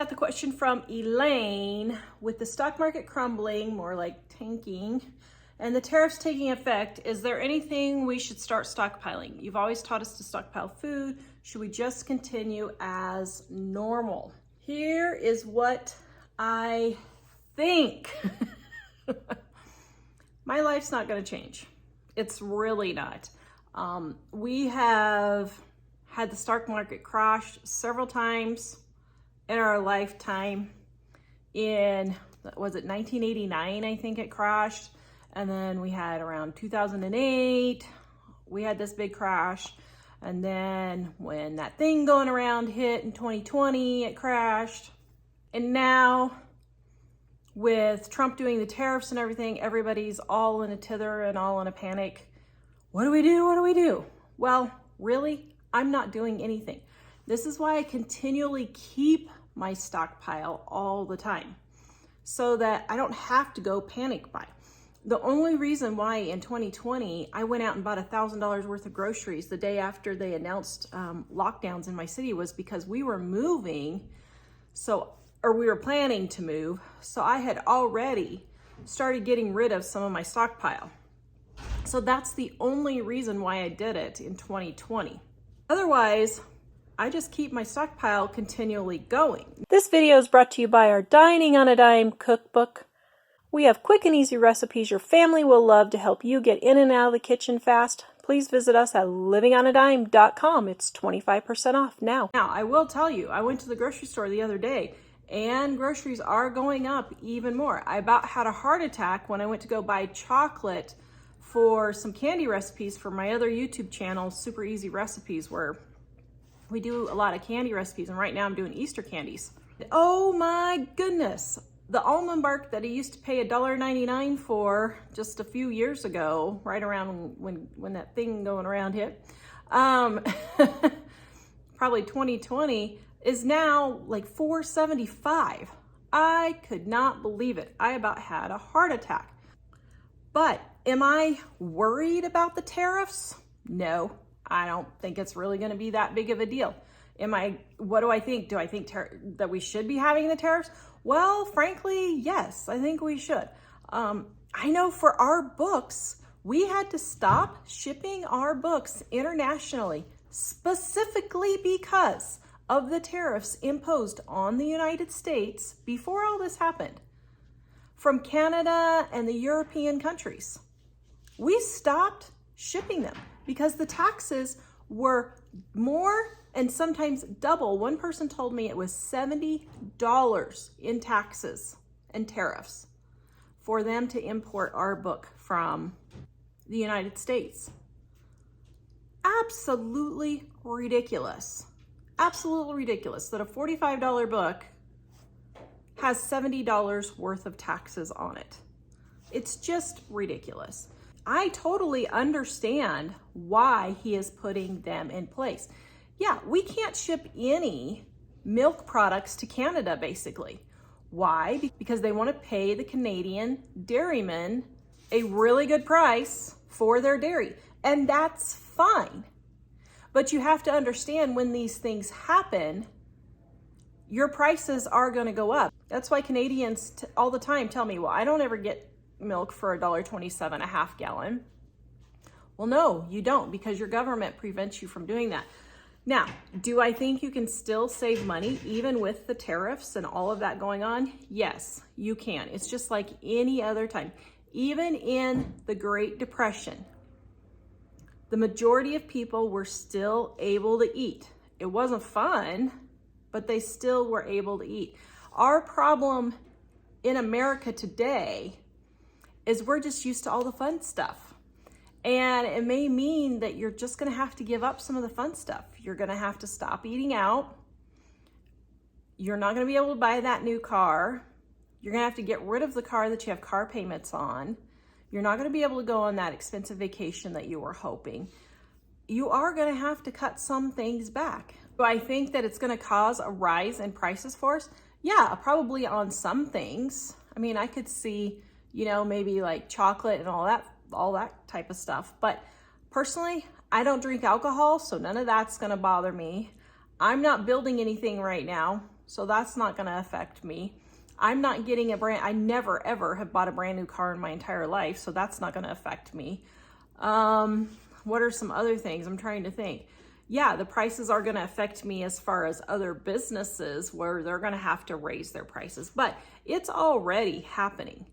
Got the question from Elaine. With the stock market crumbling, more like tanking, and the tariffs taking effect, is there anything we should start stockpiling? You've always taught us to stockpile food. Should we just continue as normal? Here is what I think. My life's not going to change. It's really not. We have had the stock market crash several times in our lifetime. In, was it 1989, I think it crashed. And then we had around 2008, we had this big crash. And then when that thing going around hit in 2020, it crashed. And now with Trump doing the tariffs and everything, everybody's all in a tither and all in a panic. What do we do? What do we do? Well, really, I'm not doing anything. This is why I continually keep my stockpile all the time, so that I don't have to go panic buy. The only reason why in 2020, I went out and bought $1,000 worth of groceries the day after they announced lockdowns in my city was because we were moving, or we were planning to move. So I had already started getting rid of some of my stockpile. So that's the only reason why I did it in 2020. Otherwise, I just keep my stockpile continually going. This video is brought to you by our Dining on a Dime cookbook. We have quick and easy recipes your family will love to help you get in and out of the kitchen fast. Please visit us at livingonadime.com. It's 25% off now. Now, I will tell you, I went to the grocery store the other day and groceries are going up even more. I about had a heart attack when I went to go buy chocolate for some candy recipes for my other YouTube channel, Super Easy Recipes, where we do a lot of candy recipes. And right now I'm doing Easter candies. Oh my goodness. The almond bark that I used to pay $1.99 for just a few years ago, right around when that thing going around hit, probably 2020, is now like $4.75. I could not believe it. I about had a heart attack. But am I worried about the tariffs? No, I don't think it's really going to be that big of a deal. What do I think? Do I think that we should be having the tariffs? Well, frankly, yes, I think we should. I know for our books, we had to stop shipping our books internationally, specifically because of the tariffs imposed on the United States before all this happened from Canada and the European countries. We stopped shipping them because the taxes were more and sometimes double. One person told me it was $70 in taxes and tariffs for them to import our book from the United States. Absolutely ridiculous. Absolutely ridiculous that a $45 book has $70 worth of taxes on it. It's just ridiculous. I totally understand why he is putting them in place. Yeah, we can't ship any milk products to Canada, basically. Why? Because they want to pay the Canadian dairymen a really good price for their dairy. And that's fine. But you have to understand when these things happen, your prices are going to go up. That's why Canadians all the time tell me, well, I don't ever get milk for $1.27 a half gallon. Well, no, you don't, because your government prevents you from doing that. Now, do I think you can still save money even with the tariffs and all of that going on? Yes, you can. It's just like any other time. Even in the Great Depression, the majority of people were still able to eat. It wasn't fun, but they still were able to eat. Our problem in America today is we're just used to all the fun stuff. And it may mean that you're just gonna have to give up some of the fun stuff. You're gonna have to stop eating out. You're not gonna be able to buy that new car. You're gonna have to get rid of the car that you have car payments on. You're not gonna be able to go on that expensive vacation that you were hoping. You are gonna have to cut some things back. Do I think that it's gonna cause a rise in prices for us? Yeah, probably on some things. I mean, I could see, maybe like chocolate and all that type of stuff. But personally, I don't drink alcohol, so none of that's gonna bother me. I'm not building anything right now, so that's not going to affect me. I'm not getting I never ever have bought a brand new car in my entire life, so that's not going to affect me. What are some other things? I'm trying to think. Yeah, the prices are going to affect me as far as other businesses where they're going to have to raise their prices, but it's already happening.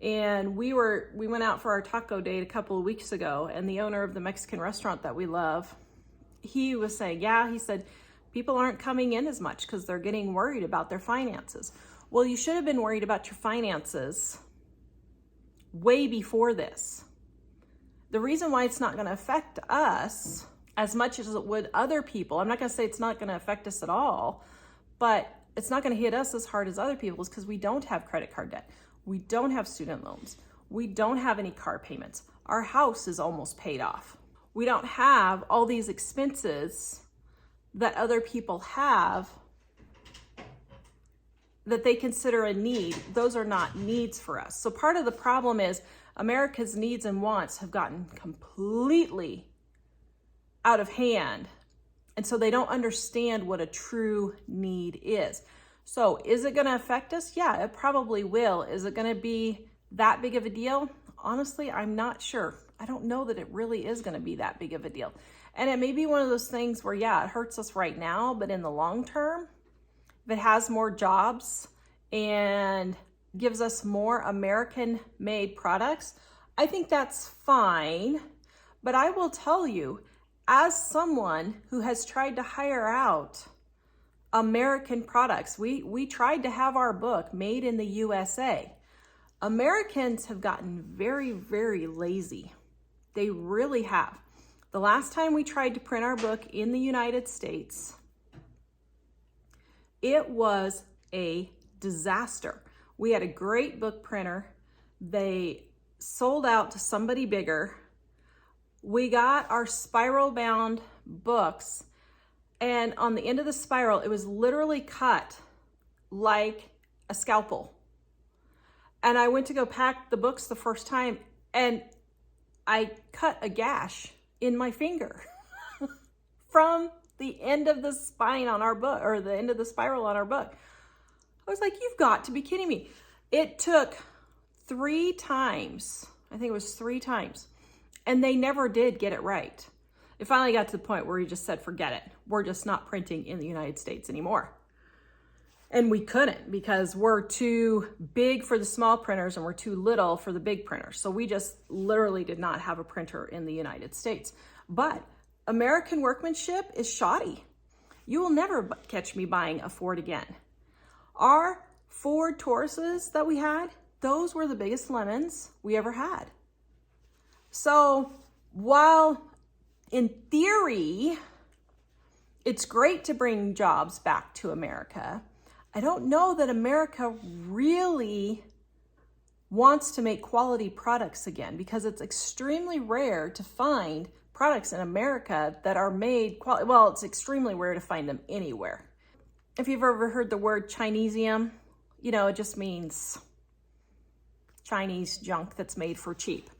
And we went out for our taco date a couple of weeks ago, and the owner of the Mexican restaurant that we love, he was saying, yeah, he said, people aren't coming in as much because they're getting worried about their finances. Well, you should have been worried about your finances way before this. The reason why it's not going to affect us as much as it would other people, I'm not going to say it's not going to affect us at all, but it's not going to hit us as hard as other people's because we don't have credit card debt. We don't have student loans. We don't have any car payments. Our house is almost paid off. We don't have all these expenses that other people have that they consider a need. Those are not needs for us. So part of the problem is America's needs and wants have gotten completely out of hand. And so they don't understand what a true need is. So is it going to affect us? Yeah, it probably will. Is it going to be that big of a deal? Honestly, I'm not sure. I don't know that it really is going to be that big of a deal. And it may be one of those things where, yeah, it hurts us right now, but in the long term, if it has more jobs and gives us more American-made products, I think that's fine. But I will tell you, as someone who has tried to hire out American products, we tried to have our book made in the USA. Americans have gotten very, very lazy. They really have. The last time we tried to print our book in the United States, it was a disaster. We had a great book printer. They sold out to somebody bigger. We got our spiral bound books, and on the end of the spiral, it was literally cut like a scalpel. And I went to go pack the books the first time, and I cut a gash in my finger from the end of the spine on our book, or the end of the spiral on our book. I was like, you've got to be kidding me. It took 3 times, I think it was 3 times, and they never did get it right. It finally got to the point where he just said, forget it. We're just not printing in the United States anymore. And we couldn't because we're too big for the small printers and we're too little for the big printers. So we just literally did not have a printer in the United States. But American workmanship is shoddy. You will never catch me buying a Ford again. Our Ford Tauruses that we had, those were the biggest lemons we ever had. So while in theory, it's great to bring jobs back to America, I don't know that America really wants to make quality products again because it's extremely rare to find products in America that are made quality. Well, it's extremely rare to find them anywhere. If you've ever heard the word Chinesium, you know, it just means Chinese junk that's made for cheap.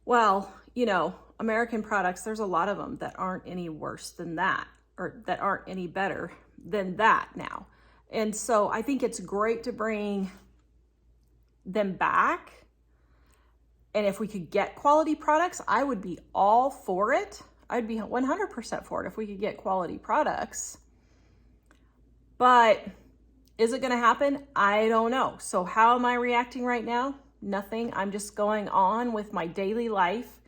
Well, you know, American products, there's a lot of them that aren't any worse than that, or that aren't any better than that now. And so I think it's great to bring them back. And if we could get quality products, I would be all for it. I'd be 100% for it if we could get quality products. But is it going to happen? I don't know. So how am I reacting right now? Nothing. I'm just going on with my daily life,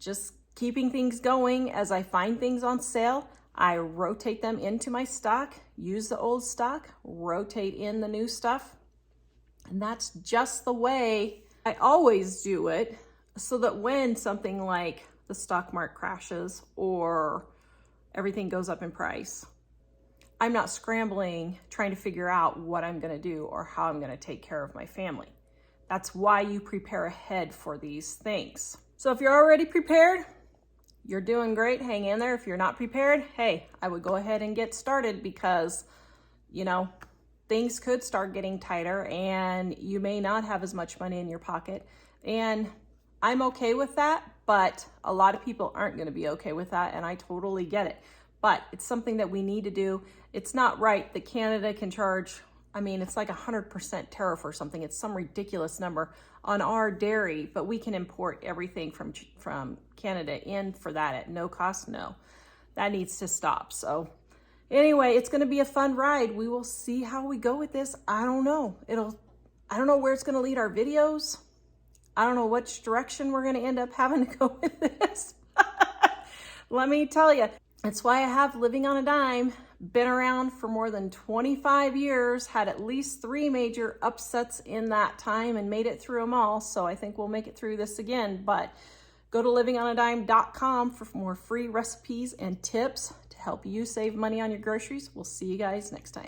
just keeping things going. As I find things on sale, I rotate them into my stock, use the old stock, rotate in the new stuff. And that's just the way I always do it, so that when something like the stock market crashes or everything goes up in price, I'm not scrambling trying to figure out what I'm going to do or how I'm going to take care of my family. That's why you prepare ahead for these things. So if you're already prepared, you're doing great. Hang in there. If you're not prepared, hey, I would go ahead and get started because, you know, things could start getting tighter and you may not have as much money in your pocket. And I'm okay with that, but a lot of people aren't going to be okay with that, and I totally get it. but it's something that we need to do. It's not right that Canada can charge, I mean, it's like 100% tariff or something. It's some ridiculous number on our dairy, but we can import everything from Canada in for that at no cost. No, that needs to stop. So anyway, it's going to be a fun ride. We will see how we go with this. I don't know. I don't know where it's going to lead our videos. I don't know which direction we're going to end up having to go with this. Let me tell you, that's why I have Living on a Dime, been around for more than 25 years, had at least 3 major upsets in that time and made it through them all. So I think we'll make it through this again, but go to livingonadime.com for more free recipes and tips to help you save money on your groceries. We'll see you guys next time.